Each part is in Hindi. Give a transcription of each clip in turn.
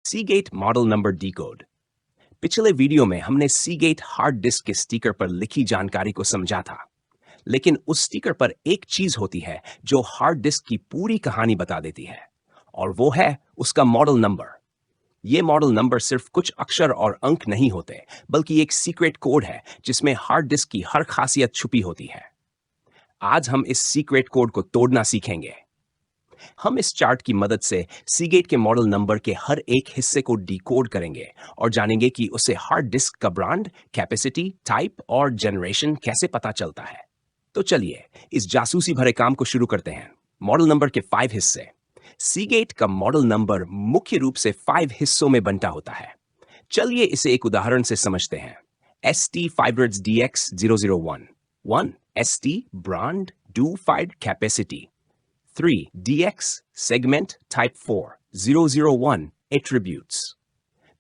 Seagate model number decode. पिछले वीडियो में हमने सीगेट हार्ड डिस्क के स्टिकर पर लिखी जानकारी को समझा था, लेकिन उस स्टिकर पर एक चीज होती है जो हार्ड डिस्क की पूरी कहानी बता देती है, और वो है उसका मॉडल नंबर। ये मॉडल नंबर सिर्फ कुछ अक्षर और अंक नहीं होते, बल्कि एक सीक्रेट कोड है जिसमें हार्ड डिस्क की हर खासियत छुपी होती है। आज हम इस सीक्रेट कोड को तोड़ना सीखेंगे। हम इस चार्ट की मदद से सीगेट के मॉडल नंबर के हर एक हिस्से को डिकोड करेंगे और जानेंगे कि उसे हार्ड डिस्क का ब्रांड, कैपेसिटी, टाइप और जनरेशन कैसे पता चलता है। तो चलिए इस जासूसी भरे काम को शुरू करते हैं। मॉडल नंबर के 5 हिस्से। सीगेट का मॉडल नंबर मुख्य रूप से 5 हिस्सों में बंटा होता है। चलिए इसे एक उदाहरण से समझते हैं। ST Firebirds DX001 1 ST brand do-FIDE capacity 3 DX segment type 4 001 attributes।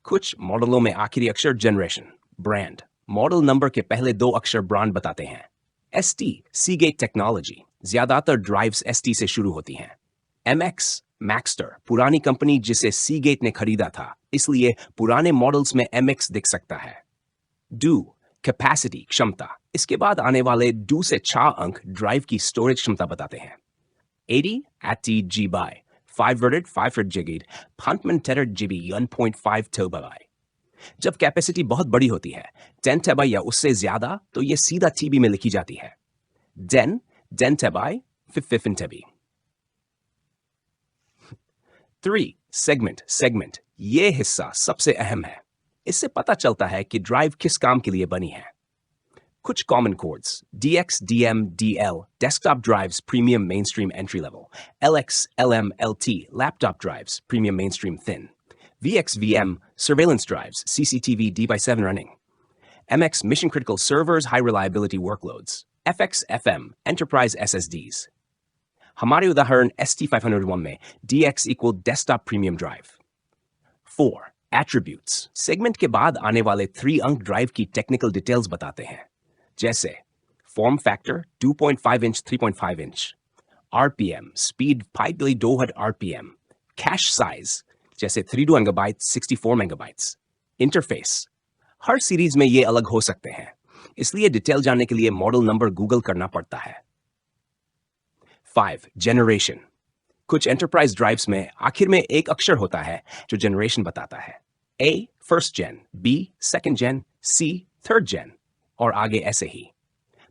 कुछ मॉडलों में आखिरी अक्षर जनरेशन, ब्रांड, मॉडल नंबर के पहले 2 अक्षर ब्रांड बताते हैं। ST सीगेट टेक्नोलॉजी, ज्यादातर ड्राइव्स ST से शुरू होती हैं। MX मैक्स्टर, पुरानी कंपनी जिसे सीगेट ने खरीदा था, इसलिए पुराने मॉडल्स में MX दिख सकता है। डू कैपेसिटी, क्षमता, इसके बाद आने वाले डू से 6 अंक ड्राइव की स्टोरेज क्षमता बताते हैं। 80 ATGB 5-worded 5-word jigid Huntman Tethered GB 1.5 TB। जब कैपेसिटी बहुत बड़ी होती है, 10 TB या उससे ज्यादा, तो ये सीधा TB में लिखी जाती है। 10 TB 15 TB। 3 सेगमेंट, ये हिस्सा सबसे अहम है। इससे पता चलता है कि ड्राइव किस काम के लिए बनी है। कुछ common codes DX DM DL desktop drives premium mainstream entry level, LX LM LT laptop drives premium mainstream thin, VX VM surveillance drives CCTV D/7 running, MX mission critical servers high reliability workloads, FX FM enterprise SSDs। हमारे उदाहरण ST501 में DX equal desktop premium drive। 4 attributes, segment के बाद आने वाले 3 अंक ड्राइव की टेक्निकल डिटेल्स बताते हैं, जैसे form factor 2.5 inch 3.5 inch, RPM speed 5 RPM, cache size जैसे 32 MB 64 MB, इंटरफेस हर सीरीज में ये अलग हो सकते हैं, इसलिए डिटेल जानने के लिए मॉडल नंबर गूगल करना पड़ता है। 5 जनरेशन, कुछ एंटरप्राइज ड्राइव्स में आखिर में एक अक्षर होता है जो जनरेशन बताता है। A first gen, B second gen, C third gen और आगे ऐसे ही।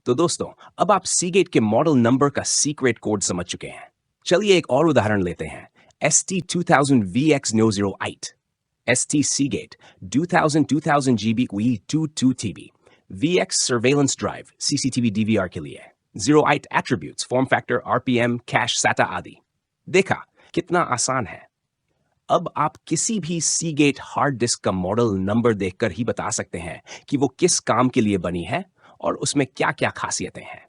तो दोस्तों, अब आप सीगेट के मॉडल नंबर का सीक्रेट कोड समझ चुके हैं। चलिए एक और उदाहरण लेते हैं। ST2000 VX008 ST Seagate 2000 GB 22 TB VX surveillance drive CCTV DVR के लिए। 08 attributes form factor RPM cache SATA आदि। देखा कितना आसान है। अब आप किसी भी सीगेट हार्ड डिस्क का मॉडल नंबर देखकर ही बता सकते हैं कि वो किस काम के लिए बनी है और उसमें क्या-क्या खासियतें हैं।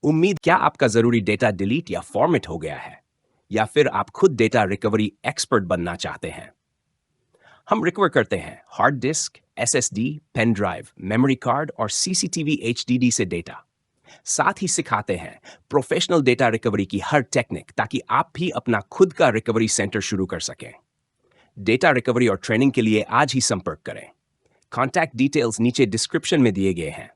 उम्मीद क्या आपका जरूरी डेटा डिलीट या फॉर्मेट हो गया है, या फिर आप खुद डेटा रिकवरी एक्सपर्ट बनना चाहते हैं। हम रिकवर करते हैं hard disk, SSD, pen drive, memory card और CCTV HDD से डेटा। साथ ही सिखाते हैं प्रोफेशनल डेटा रिकवरी की हर टेक्निक, ताकि आप भी अपना खुद का रिकवरी सेंटर शुरू कर सकें। डेटा रिकवरी और ट्रेनिंग के लिए आज ही संपर्क करें। कॉन्टैक्ट डिटेल्स नीचे डिस्क्रिप्शन में दिए गए हैं।